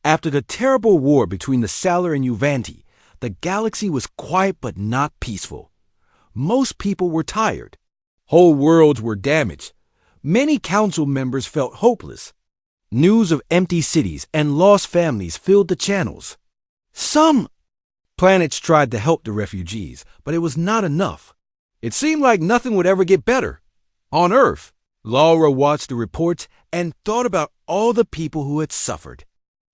After the terrible war between the Salar and Uvanti, the galaxy was quiet but not peaceful. Most people were tired. Whole worlds were damaged. Many council members felt hopeless. News of empty cities and lost families filled the channels. Some planets tried to help the refugees, but it was not enough. It seemed like nothing would ever get better. On Earth, Laura watched the reports and thought about all the people who had suffered.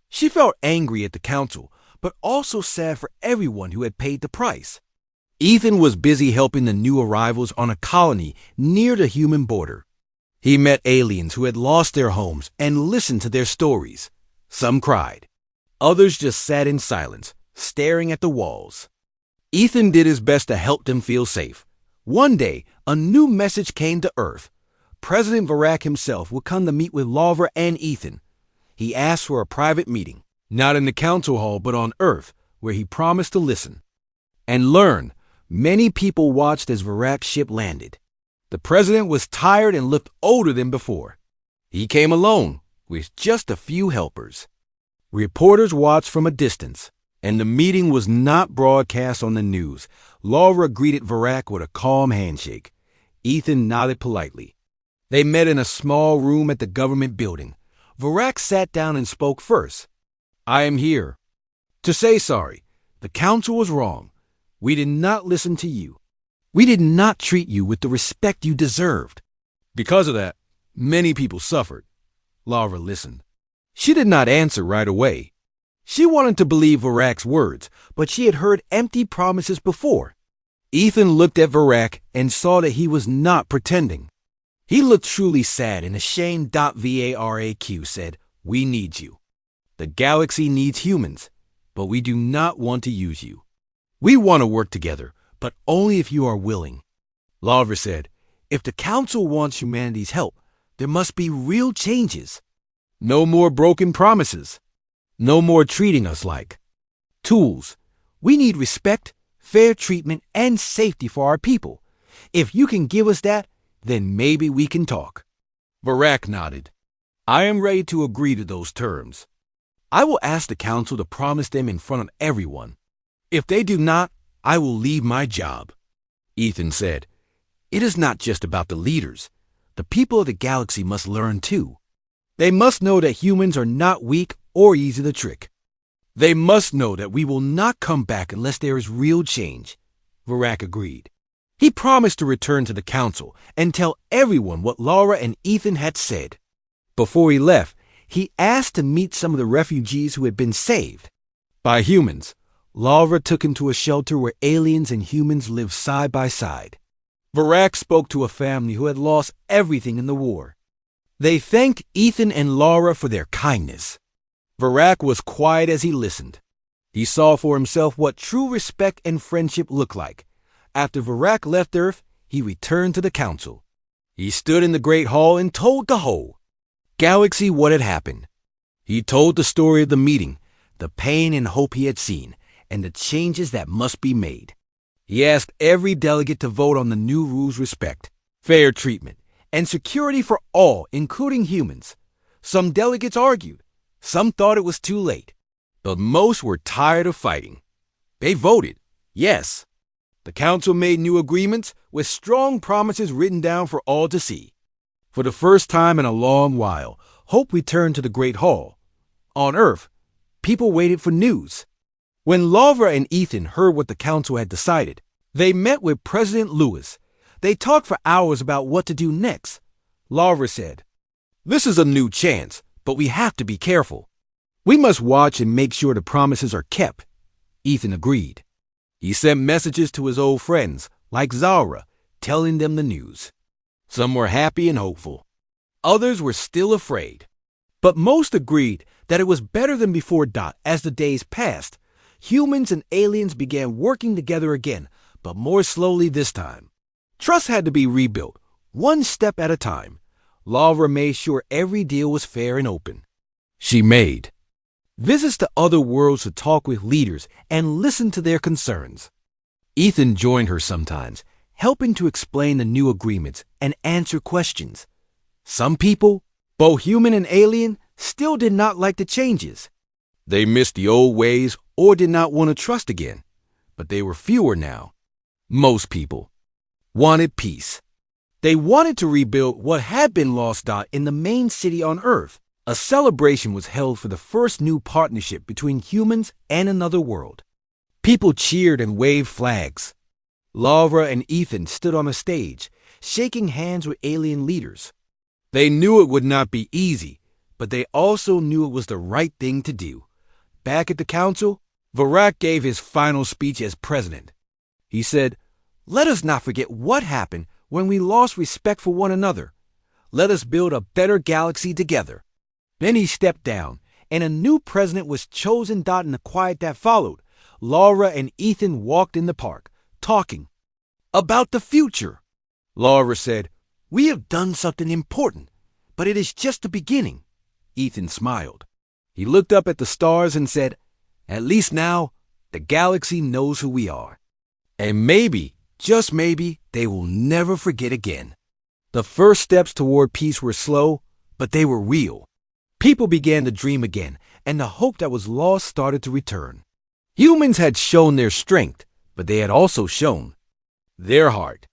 She felt angry at the council, but also sad for everyone who had paid the price. Ethan was busy helping the new arrivals on a colony near the human border. He met aliens who had lost their homes and listened to their stories. Some cried. Others just sat in silence, staring at the walls. Ethan did his best to help them feel safe. One day, a new message came to Earth. President Varak himself would come to meet with Laura and Ethan. He asked for a private meeting, not in the council hall but on Earth, where he promised to listen and learn. Many people watched as Varak's ship landed. The president was tired and looked older than before. He came alone, with just a few helpers. Reporters watched from a distance, and the meeting was not broadcast on the news. Laura greeted Varak with a calm handshake. Ethan nodded politely. They met in a small room at the government building. Varak sat down and spoke first. I am here to say sorry. The council was wrong. We did not listen to you. We did not treat you with the respect you deserved. Because of that, many people suffered. Laura listened. She did not answer right away. She wanted to believe Varak's words, but she had heard empty promises before. Ethan looked at Varak and saw that he was not pretending. He looked truly sad and ashamed. Varak said, We need you. The galaxy needs humans, but we do not want to use you. We want to work together, but only if you are willing. Laura said, If the council wants humanity's help, there must be real changes. No more broken promises. No more treating us like tools. We need respect, fair treatment, and safety for our people. If you can give us that, then maybe we can talk. Varak nodded. I am ready to agree to those terms. I will ask the council to promise them in front of everyone. If they do not, I will leave my job. Ethan said, It is not just about the leaders. The people of the galaxy must learn too. They must know that humans are not weak or easy to trick. They must know that we will not come back unless there is real change. Varak agreed. He promised to return to the council and tell everyone what Laura and Ethan had said. Before he left, he asked to meet some of the refugees who had been saved by humans. Laura took him to a shelter where aliens and humans lived side by side. Varak spoke to a family who had lost everything in the war. They thanked Ethan and Laura for their kindness. Varak was quiet as he listened. He saw for himself what true respect and friendship looked like. After Varak left Earth, he returned to the council. He stood in the great hall and told the whole galaxy what had happened. He told the story of the meeting, the pain and hope he had seen, and the changes that must be made. He asked every delegate to vote on the new rules: respect, fair treatment, and security for all, including humans. Some delegates argued. Some thought it was too late. But most were tired of fighting. They voted yes. The council made new agreements with strong promises written down for all to see. For the first time in a long while, hope returned to the Great Hall. On Earth, people waited for news. When Laura and Ethan heard what the council had decided, they met with President Lewis. They talked for hours about what to do next. Laura said, This is a new chance, but we have to be careful. We must watch and make sure the promises are kept. Ethan agreed. He sent messages to his old friends, like Zara, telling them the news. Some were happy and hopeful. Others were still afraid. But most agreed that it was better than before. As the days passed, humans and aliens began working together again, but more slowly this time. Trust had to be rebuilt, one step at a time. Laura made sure every deal was fair and open. She made visits to other worlds to talk with leaders and listen to their concerns. Ethan joined her sometimes, helping to explain the new agreements and answer questions. Some people, both human and alien, still did not like the changes. They missed the old ways or did not want to trust again, but they were fewer now. Most people wanted peace. They wanted to rebuild what had been lost. In the main city on Earth, a celebration was held for the first new partnership between humans and another world. People cheered and waved flags. Laura and Ethan stood on a stage, shaking hands with alien leaders. They knew it would not be easy, but they also knew it was the right thing to do. Back at the council, Varak gave his final speech as president. He said, "Let us not forget what happened when we lost respect for one another. Let us build a better galaxy together." Then he stepped down, and a new president was chosen. In the quiet that followed, Laura and Ethan walked in the park, talking about the future. Laura said, "We have done something important, but it is just the beginning." Ethan smiled. He looked up at the stars and said, "At least now, the galaxy knows who we are. And maybe, just maybe, they will never forget again." The first steps toward peace were slow, but they were real. People began to dream again, and the hope that was lost started to return. Humans had shown their strength, but they had also shown their heart.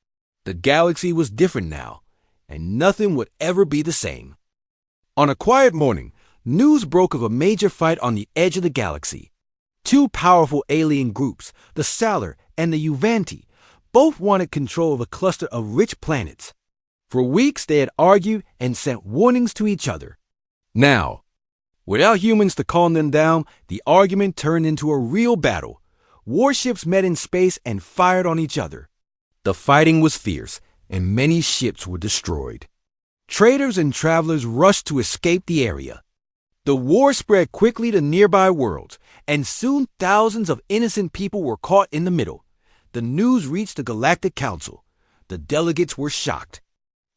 The galaxy was different now, and nothing would ever be the same. On a quiet morning, news broke of a major fight on the edge of the galaxy. Two powerful alien groups, the Salar and the Uvanti, both wanted control of a cluster of rich planets. For weeks they had argued and sent warnings to each other. Now, without humans to calm them down, the argument turned into a real battle. Warships met in space and fired on each other. The fighting was fierce, and many ships were destroyed. Traders and travelers rushed to escape the area. The war spread quickly to nearby worlds, and soon thousands of innocent people were caught in the middle. The news reached the Galactic Council. The delegates were shocked.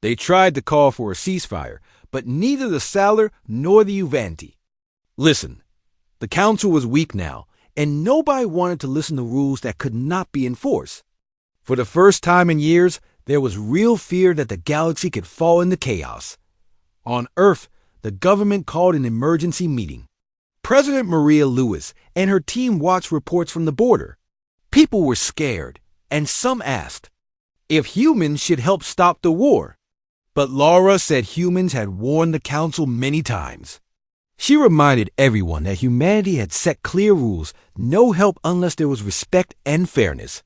They tried to call for a ceasefire, but neither the Salar nor the Uvanti. Listen, the council was weak now, and nobody wanted to listen to rules that could not be enforced. For the first time in years, there was real fear that the galaxy could fall into chaos. On Earth, the government called an emergency meeting. President Maria Lewis and her team watched reports from the border. People were scared, and some asked if humans should help stop the war. But Laura said humans had warned the council many times. She reminded everyone that humanity had set clear rules, no help unless there was respect and fairness.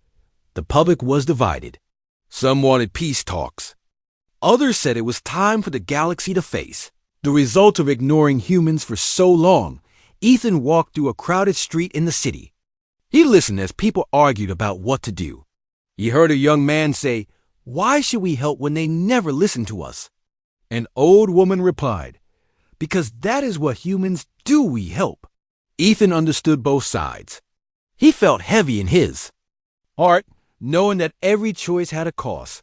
The public was divided. Some wanted peace talks. Others said it was time for the galaxy to face the result of ignoring humans for so long. Ethan walked through a crowded street in the city. He listened as people argued about what to do. He heard a young man say, "Why should we help when they never listen to us?" An old woman replied, "Because that is what humans do, we help." Ethan understood both sides. He felt heavy in his heart, knowing that every choice had a cost.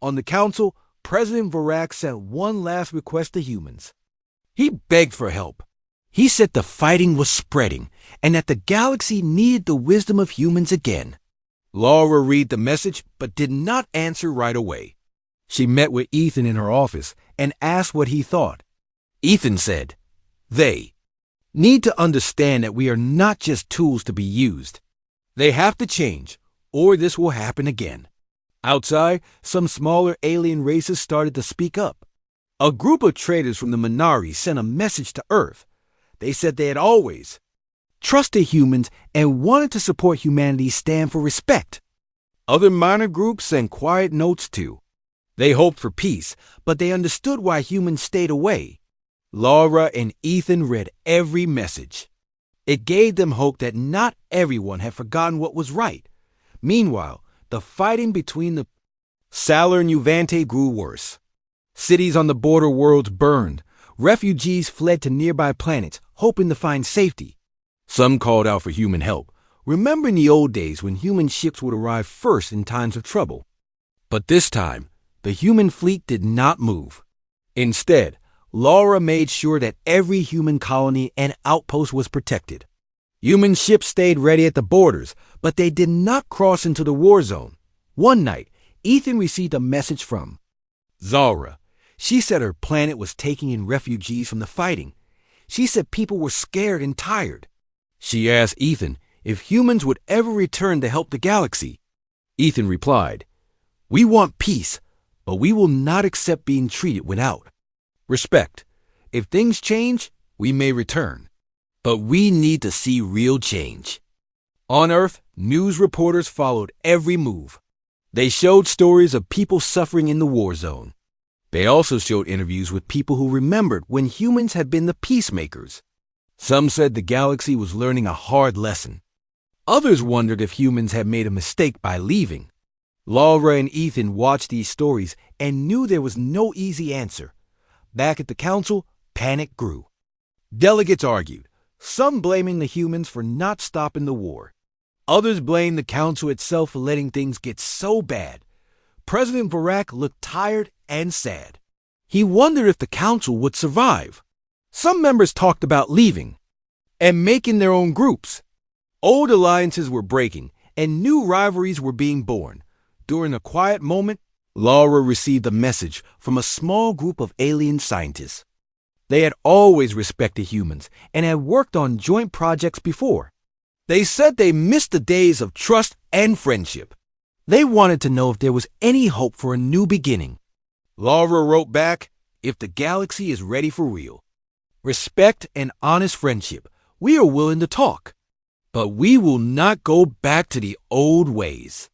On the council, President Varak sent one last request to humans. He begged for help. He said the fighting was spreading and that the galaxy needed the wisdom of humans again. Laura read the message but did not answer right away. She met with Ethan in her office and asked what he thought. Ethan said, "They need to understand that we are not just tools to be used. They have to change, or this will happen again." Outside, some smaller alien races started to speak up. A group of traders from the Minari sent a message to Earth. They said they had always trusted humans and wanted to support humanity's stand for respect. Other minor groups sent quiet notes too. They hoped for peace, but they understood why humans stayed away. Laura and Ethan read every message. It gave them hope that not everyone had forgotten what was right. Meanwhile, the fighting between the Salar and Uvanti grew worse. Cities on the border worlds burned. Refugees fled to nearby planets, hoping to find safety. Some called out for human help, remembering the old days when human ships would arrive first in times of trouble. But this time, the human fleet did not move. Instead, Laura made sure that every human colony and outpost was protected. Human ships stayed ready at the borders, but they did not cross into the war zone. One night, Ethan received a message from Zara. She said her planet was taking in refugees from the fighting. She said people were scared and tired. She asked Ethan if humans would ever return to help the galaxy. Ethan replied, "We want peace, but we will not accept being treated without respect. If things change, we may return. But we need to see real change." On Earth, news reporters followed every move. They showed stories of people suffering in the war zone. They also showed interviews with people who remembered when humans had been the peacemakers. Some said the galaxy was learning a hard lesson. Others wondered if humans had made a mistake by leaving. Laura and Ethan watched these stories and knew there was no easy answer. Back at the council, panic grew. Delegates argued, some blaming the humans for not stopping the war. Others blamed the council itself for letting things get so bad. President Barack looked tired and sad. He wondered if the council would survive. Some members talked about leaving and making their own groups. Old alliances were breaking and new rivalries were being born. During a quiet moment, Laura received a message from a small group of alien scientists. They had always respected humans and had worked on joint projects before. They said they missed the days of trust and friendship. They wanted to know if there was any hope for a new beginning. Laura wrote back, "If the galaxy is ready for real, respect and honest friendship, we are willing to talk. But we will not go back to the old ways."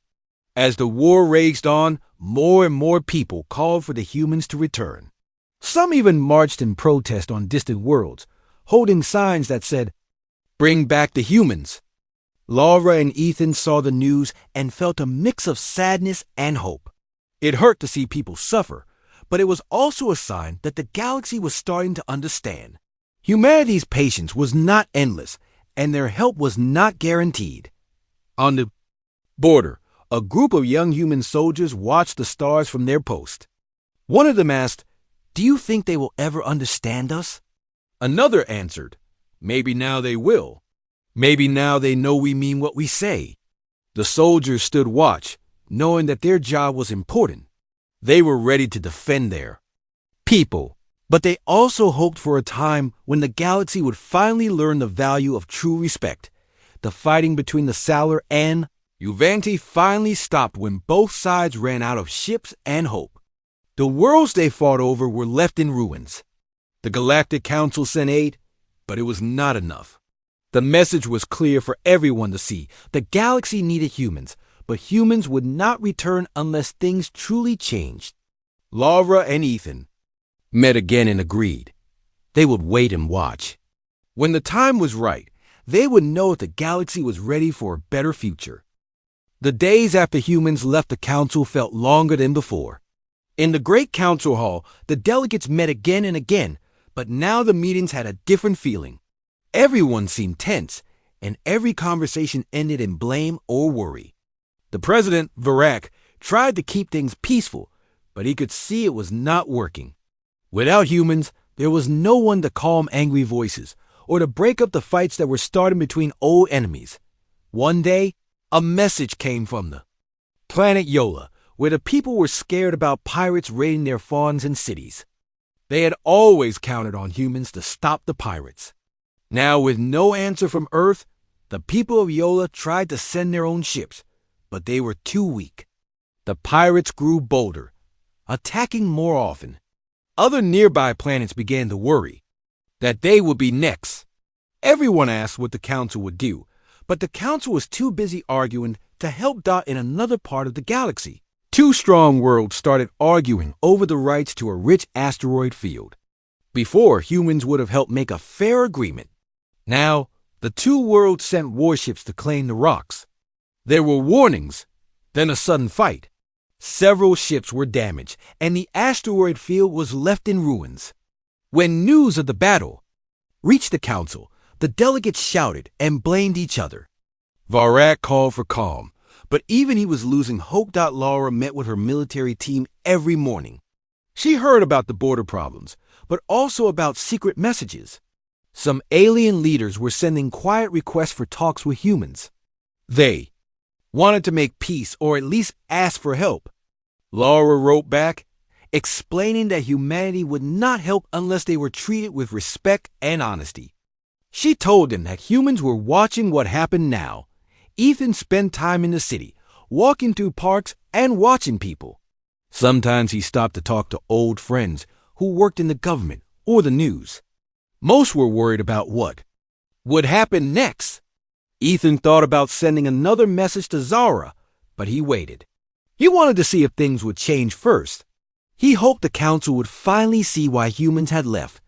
As the war raged on, more and more people called for the humans to return. Some even marched in protest on distant worlds, holding signs that said, "Bring back the humans." Laura and Ethan saw the news and felt a mix of sadness and hope. It hurt to see people suffer, but it was also a sign that the galaxy was starting to understand. Humanity's patience was not endless, and their help was not guaranteed. On the border, a group of young human soldiers watched the stars from their post. One of them asked, "Do you think they will ever understand us?" Another answered, "Maybe now they will. Maybe now they know we mean what we say." The soldiers stood watch, knowing that their job was important. They were ready to defend their people, but they also hoped for a time when the galaxy would finally learn the value of true respect. The fighting between the Salar and Uvanti finally stopped when both sides ran out of ships and hope. The worlds they fought over were left in ruins. The Galactic Council sent aid, but it was not enough. The message was clear for everyone to see. The galaxy needed humans, but humans would not return unless things truly changed. Laura and Ethan met again and agreed. They would wait and watch. When the time was right, they would know if the galaxy was ready for a better future. The days after humans left the council felt longer than before. In the Great Council Hall, the delegates met again and again, but now the meetings had a different feeling. Everyone seemed tense, and every conversation ended in blame or worry. The president, Barack, tried to keep things peaceful, but he could see it was not working. Without humans, there was no one to calm angry voices or to break up the fights that were starting between old enemies. One day, a message came from the planet Yola, where the people were scared about pirates raiding their farms and cities. They had always counted on humans to stop the pirates. Now, with no answer from Earth, the people of Yola tried to send their own ships, but they were too weak. The pirates grew bolder, attacking more often. Other nearby planets began to worry that they would be next. Everyone asked what the council would do, but the council was too busy arguing to help Dot in another part of the galaxy. Two strong worlds started arguing over the rights to a rich asteroid field. Before, humans would have helped make a fair agreement. Now, the two worlds sent warships to claim the rocks. There were warnings, then a sudden fight. Several ships were damaged, and the asteroid field was left in ruins. When news of the battle reached the council, the delegates shouted and blamed each other. Varak called for calm, but even he was losing hope. Laura met with her military team every morning. She heard about the border problems, but also about secret messages. Some alien leaders were sending quiet requests for talks with humans. They wanted to make peace or at least ask for help. Laura wrote back, explaining that humanity would not help unless they were treated with respect and honesty. She told them that humans were watching what happened now. Ethan spent time in the city, walking through parks and watching people. Sometimes he stopped to talk to old friends who worked in the government or the news. Most were worried about what would happen next. Ethan thought about sending another message to Zara, but he waited. He wanted to see if things would change first. He hoped the council would finally see why humans had left.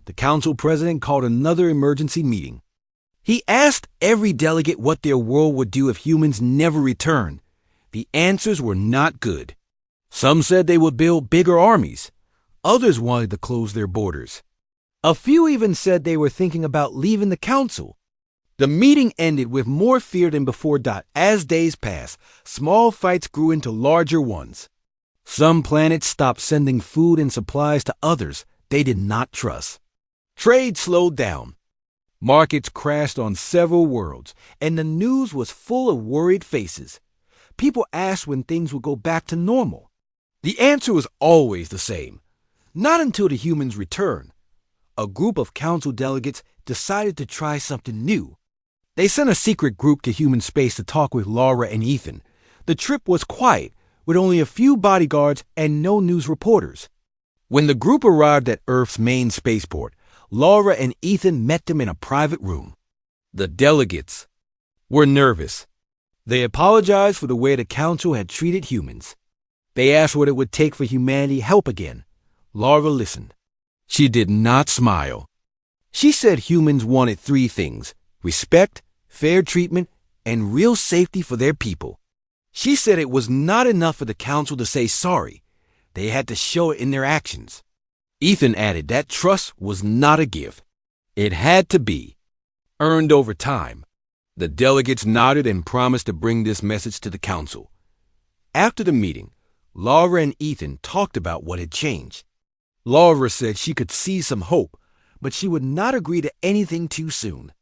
The council president called another emergency meeting. He asked every delegate what their world would do if humans never returned. The answers were not good. Some said they would build bigger armies. Others wanted to close their borders. A few even said they were thinking about leaving the council. The meeting ended with more fear than before. As days passed, small fights grew into larger ones. Some planets stopped sending food and supplies to others they did not trust. Trade slowed down. Markets crashed on several worlds, and the news was full of worried faces. People asked when things would go back to normal. The answer was always the same. Not until the humans returned. A group of council delegates decided to try something new. They sent a secret group to human space to talk with Laura and Ethan. The trip was quiet, with only a few bodyguards and no news reporters. When the group arrived at Earth's main spaceport, Laura and Ethan met them in a private room. The delegates were nervous. They apologized for the way the council had treated humans. They asked what it would take for humanity to help again. Laura listened. She did not smile. She said humans wanted 3 things: respect, fair treatment, and real safety for their people. She said it was not enough for the council to say sorry. They had to show it in their actions. Ethan added that trust was not a gift. It had to be earned over time. The delegates nodded and promised to bring this message to the council. After the meeting, Laura and Ethan talked about what had changed. Laura said she could see some hope, but she would not agree to anything too soon.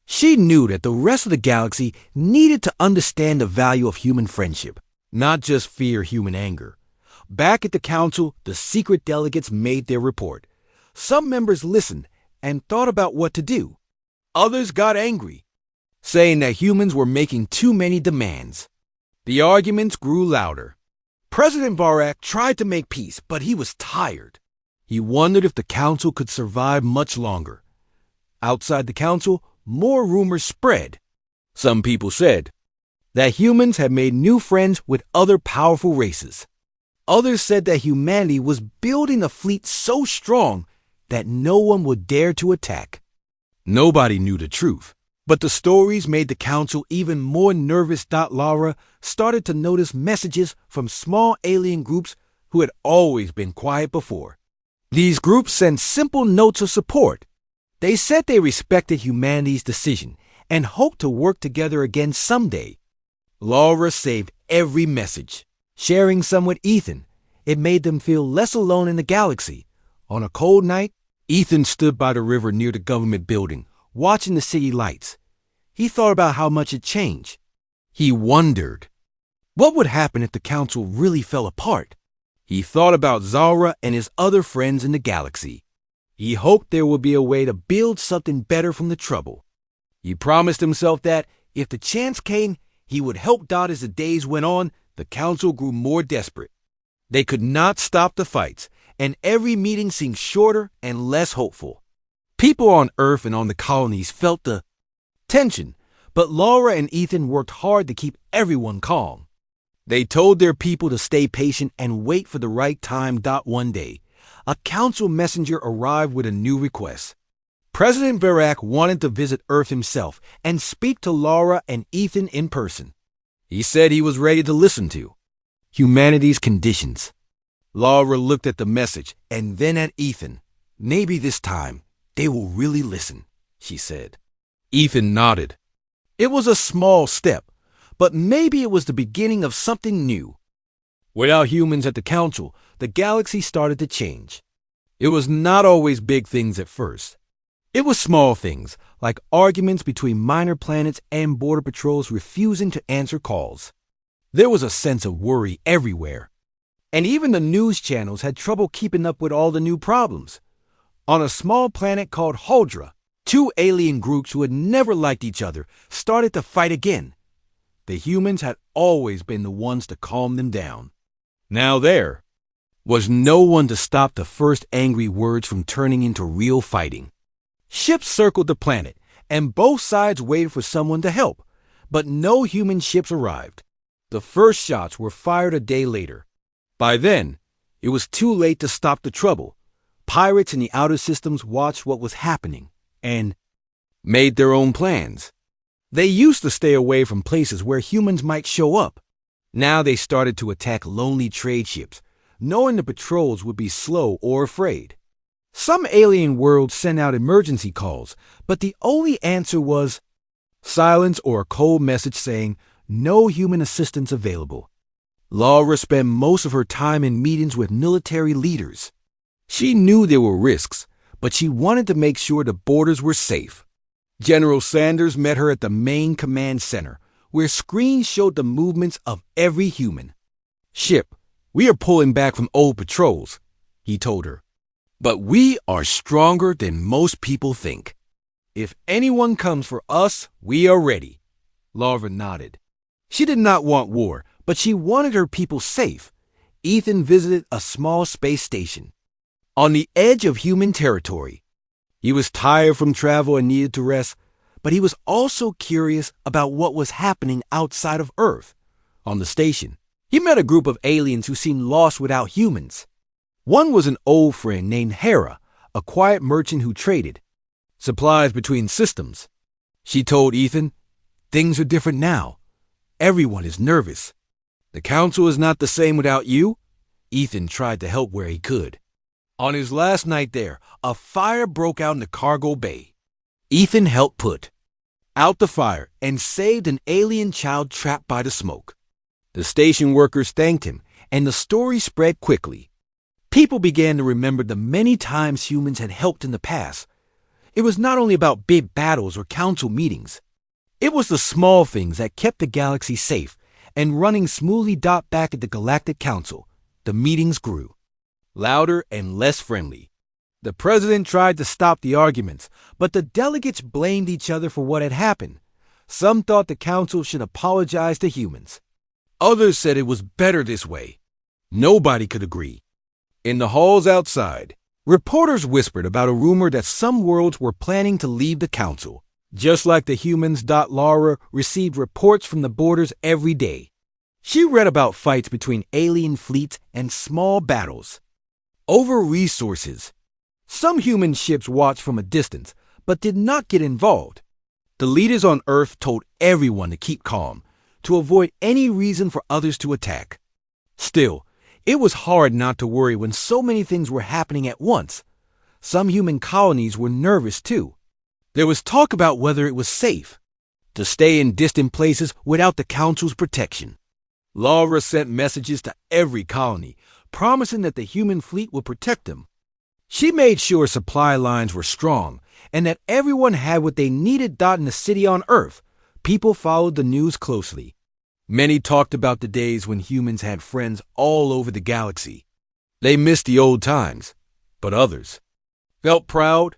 She knew that the rest of the galaxy needed to understand the value of human friendship, not just fear human anger. Back at the council, the secret delegates made their report. Some members listened and thought about what to do. Others got angry, saying that humans were making too many demands. The arguments grew louder. President Varak tried to make peace, but he was tired. He wondered if the council could survive much longer. Outside the council, more rumors spread. Some people said that humans had made new friends with other powerful races. Others said that humanity was building a fleet so strong that no one would dare to attack. Nobody knew the truth, but the stories made the council even more nervous. Laura started to notice messages from small alien groups who had always been quiet before. These groups sent simple notes of support. They said they respected humanity's decision and hoped to work together again someday. Laura saved every message. Sharing some with Ethan, it made them feel less alone in the galaxy. On a cold night, Ethan stood by the river near the government building, watching the city lights. He thought about how much had changed. He wondered, what would happen if the council really fell apart? He thought about Zara and his other friends in the galaxy. He hoped there would be a way to build something better from the trouble. He promised himself that, if the chance came, he would help Dot. As the days went on, the council grew more desperate. They could not stop the fights, and every meeting seemed shorter and less hopeful. People on Earth and on the colonies felt the tension, but Laura and Ethan worked hard to keep everyone calm. They told their people to stay patient and wait for the right time. One day, a council messenger arrived with a new request. President Varak wanted to visit Earth himself and speak to Laura and Ethan in person. He said he was ready to listen to humanity's conditions. Laura looked at the message and then at Ethan. Maybe this time they will really listen, she said. Ethan nodded. It was a small step, but maybe it was the beginning of something new. Without humans at the council, the galaxy started to change. It was not always big things at first. It was small things, like arguments between minor planets and border patrols refusing to answer calls. There was a sense of worry everywhere. And even the news channels had trouble keeping up with all the new problems. On a small planet called Huldra, Two alien groups who had never liked each other started to fight again. The humans had always been the ones to calm them down. Now there was no one to stop the first angry words from turning into real fighting. Ships circled the planet, and both sides waited for someone to help, but no human ships arrived. The first shots were fired a day later. By then, it was too late to stop the trouble. Pirates in the outer systems watched what was happening and made their own plans. They used to stay away from places where humans might show up. Now they started to attack lonely trade ships, knowing the patrols would be slow or afraid. Some alien worlds sent out emergency calls, but the only answer was silence or a cold message saying no human assistance available. Laura spent most of her time in meetings with military leaders. She knew there were risks, but she wanted to make sure the borders were safe. General Sanders met her at the main command center, where screens showed the movements of every human. "Ship, we are pulling back from old patrols," he told her. "But we are stronger than most people think. If anyone comes for us, we are ready." Laura nodded. She did not want war, but she wanted her people safe. Ethan visited a small space station on the edge of human territory. He was tired from travel and needed to rest, but he was also curious about what was happening outside of Earth. On the station, he met a group of aliens who seemed lost without humans. One was an old friend named Hera, a quiet merchant who traded supplies between systems. She told Ethan, "Things are different now. Everyone is nervous. The council is not the same without you." Ethan tried to help where he could. On his last night there, a fire broke out in the cargo bay. Ethan helped put out the fire and saved an alien child trapped by the smoke. The station workers thanked him, and the story spread quickly. People began to remember the many times humans had helped in the past. It was not only about big battles or council meetings. It was the small things that kept the galaxy safe and running smoothly. Back at the Galactic Council, the meetings grew louder and less friendly. The president tried to stop the arguments, but the delegates blamed each other for what had happened. Some thought the council should apologize to humans. Others said it was better this way. Nobody could agree. In the halls outside, reporters whispered about a rumor that some worlds were planning to leave the council. Just like the humans, Laura received reports from the borders every day. She read about fights between alien fleets and small battles over resources. Some human ships watched from a distance, but did not get involved. The leaders on Earth told everyone to keep calm, to avoid any reason for others to attack. Still, it was hard not to worry when so many things were happening at once. Some human colonies were nervous too. There was talk about whether it was safe to stay in distant places without the council's protection. Laura sent messages to every colony, promising that the human fleet would protect them. She made sure supply lines were strong and that everyone had what they needed. In the city on Earth, people followed the news closely. Many talked about the days when humans had friends all over the galaxy. They missed the old times, but others felt proud.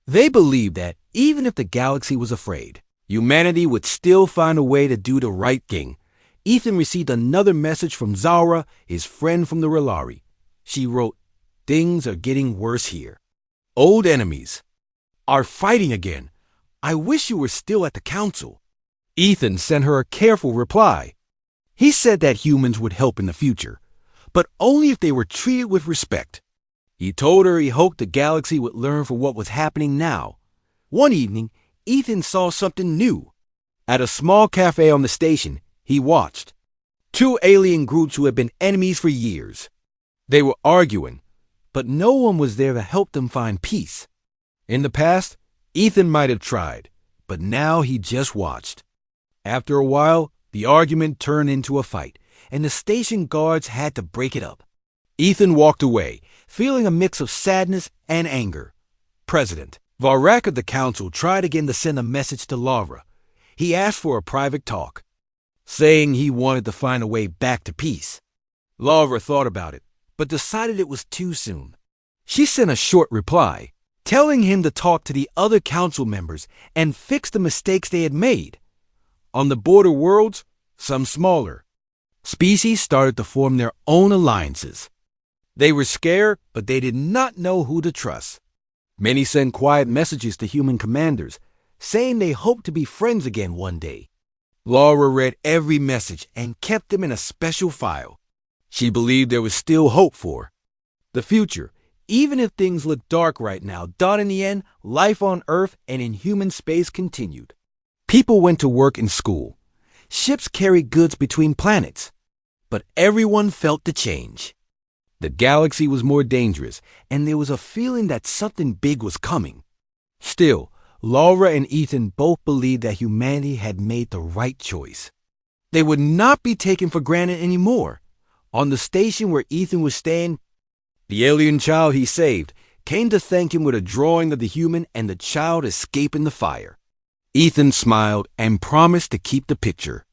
They believed that even if the galaxy was afraid, humanity would still find a way to do the right thing. Ethan received another message from Zara, his friend from the Relari. She wrote, "Things are getting worse here. Old enemies are fighting again. I wish you were still at the council." Ethan sent her a careful reply. He said that humans would help in the future, but only if they were treated with respect. He told her he hoped the galaxy would learn from what was happening now. One evening, Ethan saw something new. At a small cafe on the station, he watched two alien groups who had been enemies for years. They were arguing, but no one was there to help them find peace. In the past, Ethan might have tried, but now he just watched. After a while, the argument turned into a fight, and the station guards had to break it up. Ethan walked away, feeling a mix of sadness and anger. President Varak of the council tried again to send a message to Laura. He asked for a private talk, saying he wanted to find a way back to peace. Laura thought about it, but decided it was too soon. She sent a short reply. telling him to talk to the other council members and fix the mistakes they had made. On the border worlds, some smaller, species started to form their own alliances. They were scared, but they did not know who to trust. Many sent quiet messages to human commanders, saying they hoped to be friends again one day. Laura read every message and kept them in a special file. She believed there was still hope for the future, even if things looked dark right now. In the end, life on Earth and in human space continued. People went to work and school. Ships carried goods between planets. But everyone felt the change. The galaxy was more dangerous, and there was a feeling that something big was coming. Still, Laura and Ethan both believed that humanity had made the right choice. They would not be taken for granted anymore. On the station where Ethan was staying, the alien child he saved came to thank him with a drawing of the human and the child escaping the fire. Ethan smiled and promised to keep the picture.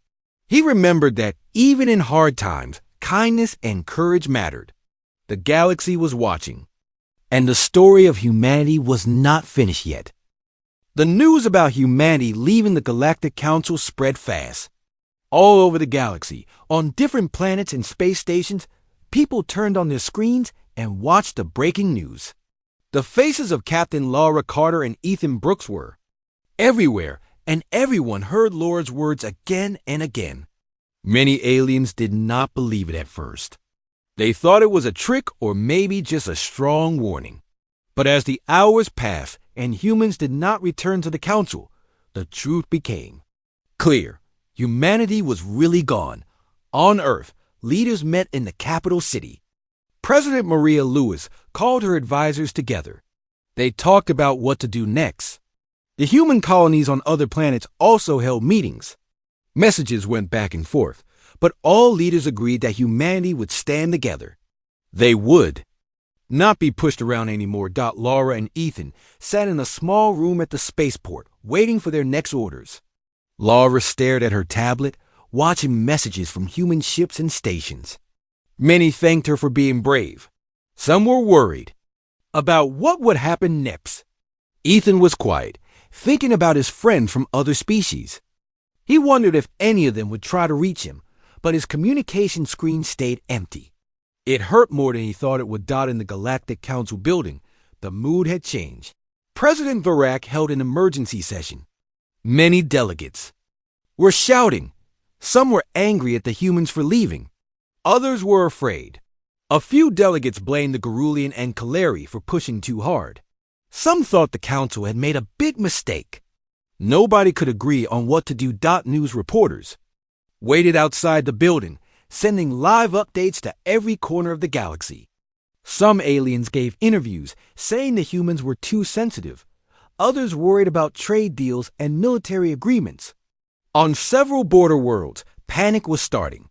He remembered that even in hard times, kindness and courage mattered. The galaxy was watching, and the story of humanity was not finished yet. The news about humanity leaving the Galactic Council spread fast. All over the galaxy, on different planets and space stations, people turned on their screens and watched the breaking news. The faces of Captain Laura Carter and Ethan Brooks were everywhere, and everyone heard Laura's words again and again. Many aliens did not believe it at first. They thought it was a trick or maybe just a strong warning. But as the hours passed and humans did not return to the council, the truth became clear. Humanity was really gone. On Earth, leaders met in the capital city. President Maria Lewis called her advisors together. They talked about what to do next. The human colonies on other planets also held meetings. Messages went back and forth, but all leaders agreed that humanity would stand together. They would not be pushed around anymore. Laura and Ethan sat in a small room at the spaceport, waiting for their next orders. Laura stared at her tablet, watching messages from human ships and stations. Many thanked her for being brave. Some were worried about what would happen next. Ethan was quiet, thinking about his friends from other species. He wondered if any of them would try to reach him, but his communication screen stayed empty. It hurt more than he thought it would. In the Galactic Council building, the mood had changed. President Varak held an emergency session. Many delegates were shouting. Some were angry at the humans for leaving. Others were afraid. A few delegates blamed the Garulian and Kaleri for pushing too hard. Some thought the council had made a big mistake. Nobody could agree on what to do. News reporters waited outside the building, sending live updates to every corner of the galaxy. Some aliens gave interviews saying the humans were too sensitive. Others worried about trade deals and military agreements. On several border worlds, panic was starting.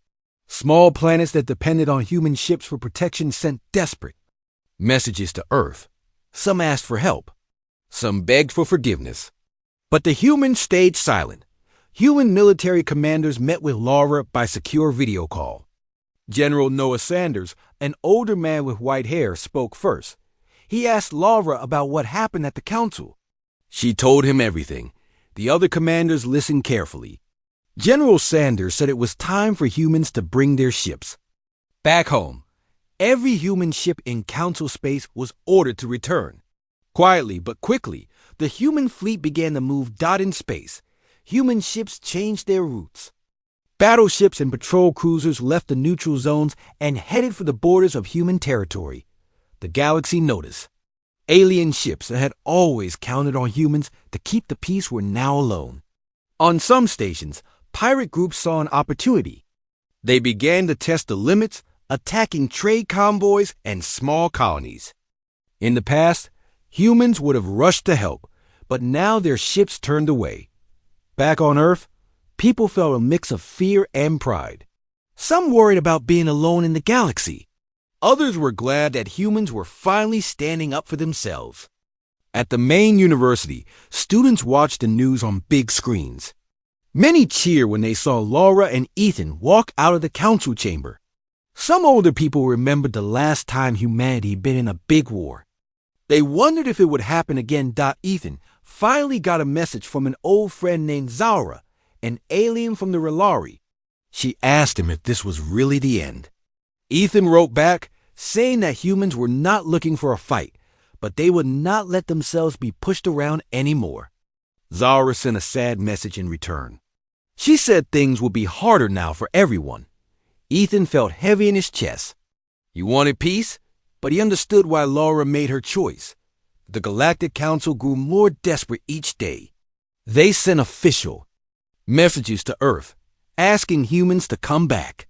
Small planets that depended on human ships for protection sent desperate messages to Earth. Some asked for help. Some begged for forgiveness. But the humans stayed silent. Human military commanders met with Laura by secure video call. General Noah Sanders, an older man with white hair, spoke first. He asked Laura about what happened at the council. She told him everything. The other commanders listened carefully. General Sanders said it was time for humans to bring their ships back home. Every human ship in council space was ordered to return. Quietly but quickly, the human fleet began to move. In space, human ships changed their routes. Battleships and patrol cruisers left the neutral zones and headed for the borders of human territory. The galaxy noticed. Alien ships that had always counted on humans to keep the peace were now alone. On some stations, pirate groups saw an opportunity. They began to test the limits, attacking trade convoys and small colonies. In the past, humans would have rushed to help, but now their ships turned away. Back on Earth, people felt a mix of fear and pride. Some worried about being alone in the galaxy. Others were glad that humans were finally standing up for themselves. At the main university, students watched the news on big screens. Many cheered when they saw Laura and Ethan walk out of the council chamber. Some older people remembered the last time humanity had been in a big war. They wondered if it would happen again. Ethan finally got a message from an old friend named Zara, an alien from the Relari. She asked him if this was really the end. Ethan wrote back, saying that humans were not looking for a fight, but they would not let themselves be pushed around anymore. Zara sent a sad message in return. She said things would be harder now for everyone. Ethan felt heavy in his chest. He wanted peace, but he understood why Laura made her choice. The Galactic Council grew more desperate each day. They sent official messages to Earth, asking humans to come back.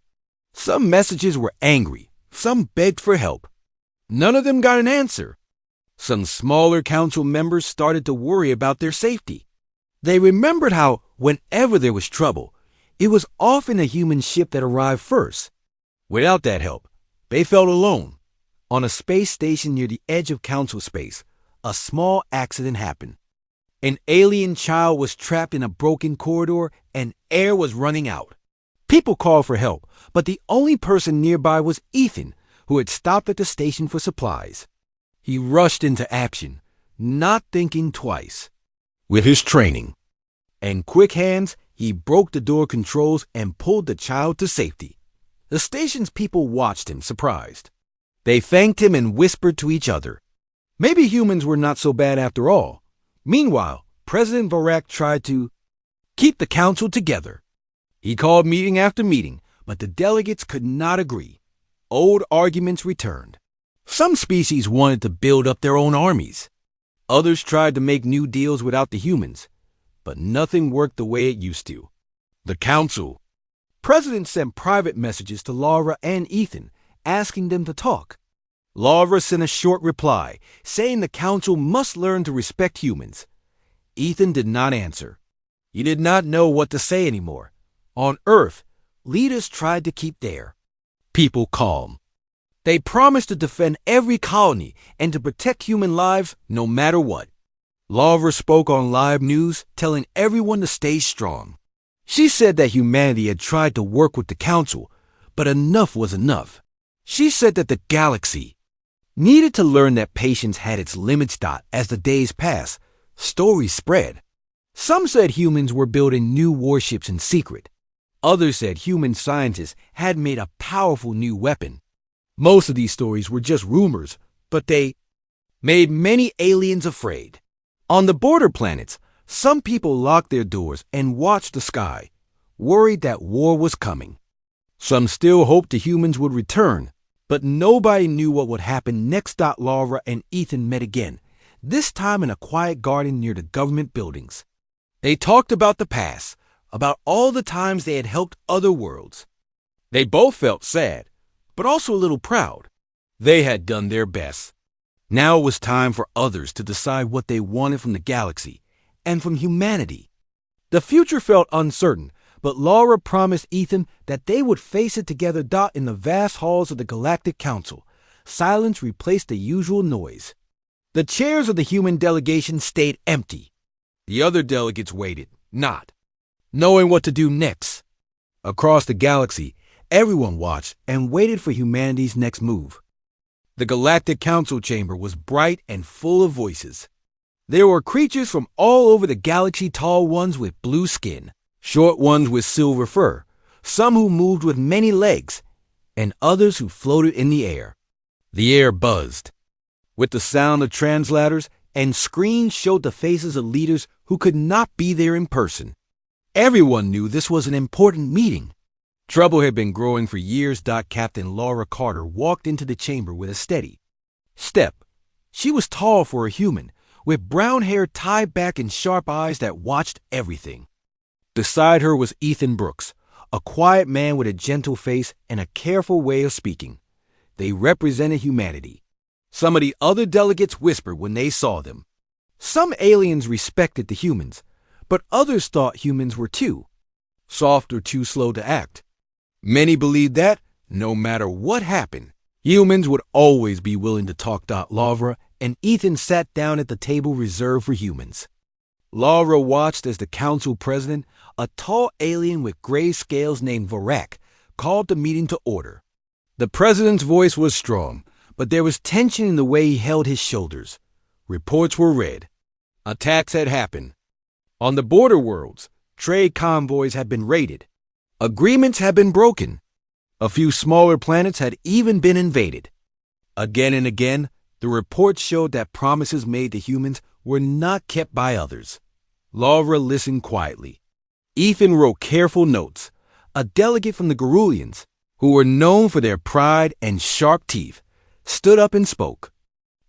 Some messages were angry, some begged for help. None of them got an answer. Some smaller council members started to worry about their safety. They remembered how, whenever there was trouble, it was often a human ship that arrived first. Without that help, they felt alone. On a space station near the edge of council space, a small accident happened. An alien child was trapped in a broken corridor and air was running out. People called for help, but the only person nearby was Ethan, who had stopped at the station for supplies. He rushed into action, not thinking twice. With his training and quick hands, he broke the door controls and pulled the child to safety. The station's people watched him, surprised. They thanked him and whispered to each other. Maybe humans were not so bad after all. Meanwhile, President Varak tried to keep the council together. He called meeting after meeting, but the delegates could not agree. Old arguments returned. Some species wanted to build up their own armies. Others tried to make new deals without the humans, but nothing worked the way it used to. The council president sent private messages to Laura and Ethan, asking them to talk. Laura sent a short reply, saying the council must learn to respect humans. Ethan did not answer. He did not know what to say anymore. On Earth, leaders tried to keep their people calm. They promised to defend every colony and to protect human lives no matter what. Laura spoke on live news, telling everyone to stay strong. She said that humanity had tried to work with the council, but enough was enough. She said that the galaxy needed to learn that patience had its limits. As the days passed, stories spread. Some said humans were building new warships in secret. Others said human scientists had made a powerful new weapon. Most of these stories were just rumors, but they made many aliens afraid. On the border planets, some people locked their doors and watched the sky, worried that war was coming. Some still hoped the humans would return, but nobody knew what would happen next. Laura and Ethan met again, this time in a quiet garden near the government buildings. They talked about the past, about all the times they had helped other worlds. They both felt sad, but also a little proud. They had done their best. Now it was time for others to decide what they wanted from the galaxy and from humanity. The future felt uncertain, but Laura promised Ethan that they would face it together. In the vast halls of the Galactic Council, silence replaced the usual noise. The chairs of the human delegation stayed empty. The other delegates waited, not knowing what to do next. Across the galaxy, everyone watched and waited for humanity's next move. The Galactic Council chamber was bright and full of voices. There were creatures from all over the galaxy, tall ones with blue skin, short ones with silver fur, some who moved with many legs, and others who floated in the air. The air buzzed with the sound of translators, and screens showed the faces of leaders who could not be there in person. Everyone knew this was an important meeting. Trouble had been growing for years. Captain Laura Carter walked into the chamber with a steady step. She was tall for a human, with brown hair tied back and sharp eyes that watched everything. Beside her was Ethan Brooks, a quiet man with a gentle face and a careful way of speaking. They represented humanity. Some of the other delegates whispered when they saw them. Some aliens respected the humans, but others thought humans were too soft or too slow to act. Many believed that, no matter what happened, humans would always be willing to talk. Laura and Ethan sat down at the table reserved for humans. Laura watched as the council president, a tall alien with gray scales named Varak, called the meeting to order. The president's voice was strong, but there was tension in the way he held his shoulders. Reports were read. Attacks had happened. On the border worlds, trade convoys had been raided. Agreements had been broken. A few smaller planets had even been invaded. Again and again, the reports showed that promises made to humans were not kept by others. Laura listened quietly. Ethan wrote careful notes. A delegate from the Garulians, who were known for their pride and sharp teeth, stood up and spoke.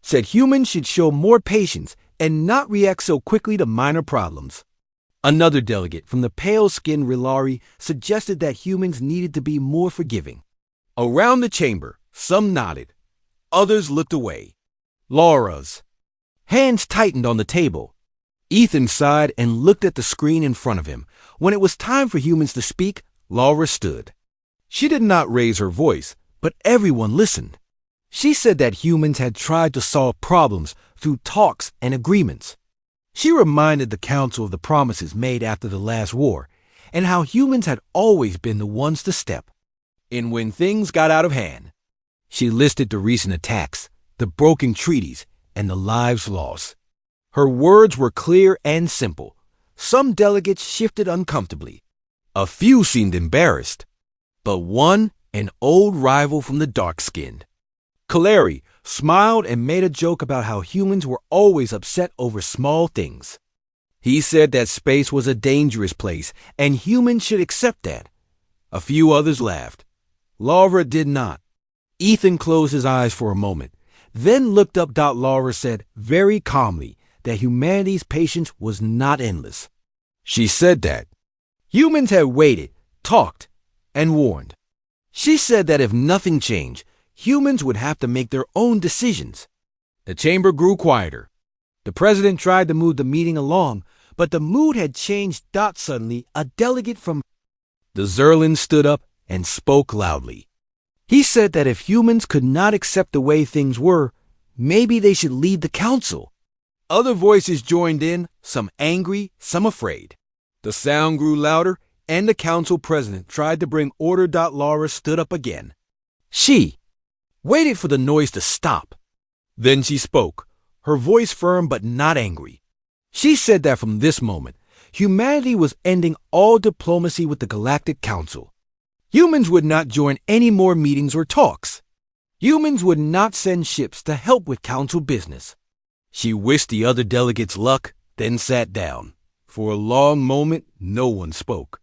Said humans should show more patience and not react so quickly to minor problems. Another delegate from the pale-skinned Rilari suggested that humans needed to be more forgiving. Around the chamber, some nodded. Others looked away. Laura's hands tightened on the table. Ethan sighed and looked at the screen in front of him. When it was time for humans to speak, Laura stood. She did not raise her voice, but everyone listened. She said that humans had tried to solve problems through talks and agreements. She reminded the council of the promises made after the last war and how humans had always been the ones to step in when things got out of hand. She listed the recent attacks, the broken treaties, and the lives lost. Her words were clear and simple. Some delegates shifted uncomfortably. A few seemed embarrassed. But one, an old rival from the dark-skinned, Kaleri, smiled and made a joke about how humans were always upset over small things. He said that space was a dangerous place and humans should accept that. A few others laughed. Laura did not. Ethan closed his eyes for a moment, then looked up. Laura said very calmly that humanity's patience was not endless. She said that humans had waited, talked, and warned. She said that if nothing changed, humans would have to make their own decisions. The chamber grew quieter. The president tried to move the meeting along, but the mood had changed. Suddenly, a delegate from the Zerlin stood up and spoke loudly. He said that if humans could not accept the way things were, maybe they should leave the council. Other voices joined in, some angry, some afraid. The sound grew louder, and the council president tried to bring order. Laura stood up again. She waited for the noise to stop. Then she spoke, her voice firm but not angry. She said that from this moment, humanity was ending all diplomacy with the Galactic Council. Humans would not join any more meetings or talks. Humans would not send ships to help with council business. She wished the other delegates luck, then sat down. For a long moment, no one spoke.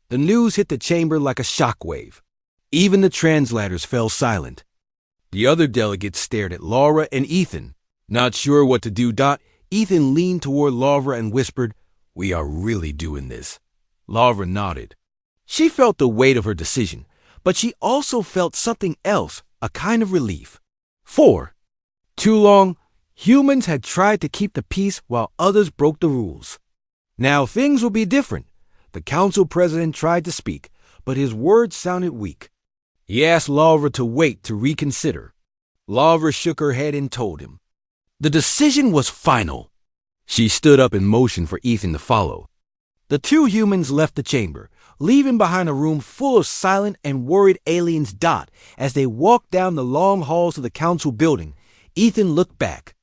The news hit the chamber like a shockwave. Even the translators fell silent. The other delegates stared at Laura and Ethan. Not sure what to do. Ethan leaned toward Laura and whispered, "We are really doing this." Laura nodded. She felt the weight of her decision, but she also felt something else, a kind of relief. For too long, humans had tried to keep the peace while others broke the rules. Now things will be different. The council president tried to speak, but his words sounded weak. He asked Laura to wait to reconsider. Laura shook her head and told him. The decision was final. She stood up in motion for Ethan to follow. The two humans left the chamber, leaving behind a room full of silent and worried aliens. As they walked down the long halls of the council building, Ethan looked back.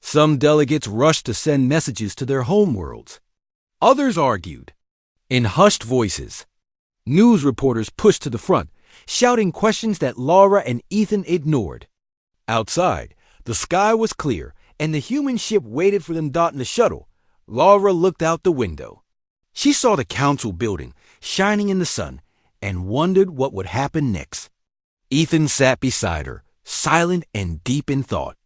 Some delegates rushed to send messages to their home worlds. Others argued. In hushed voices, news reporters pushed to the front, shouting questions that Laura and Ethan ignored. Outside, the sky was clear, and the human ship waited for them. In the shuttle, Laura looked out the window. She saw the council building shining in the sun and wondered what would happen next. Ethan sat beside her, silent and deep in thought.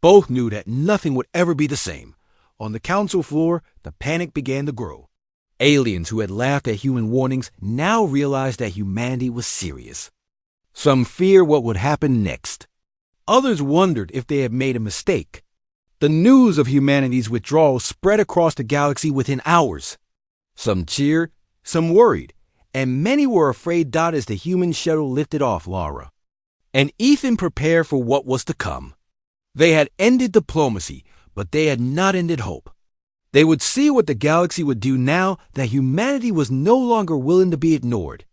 Both knew that nothing would ever be the same. On the council floor, the panic began to grow. Aliens who had laughed at human warnings now realized that humanity was serious. Some feared what would happen next. Others wondered if they had made a mistake. The news of humanity's withdrawal spread across the galaxy within hours. Some cheered, some worried, and many were afraid. As the human shuttle lifted off Laura and Ethan prepared for what was to come. They had ended diplomacy, but they had not ended hope. They would see what the galaxy would do now that humanity was no longer willing to be ignored.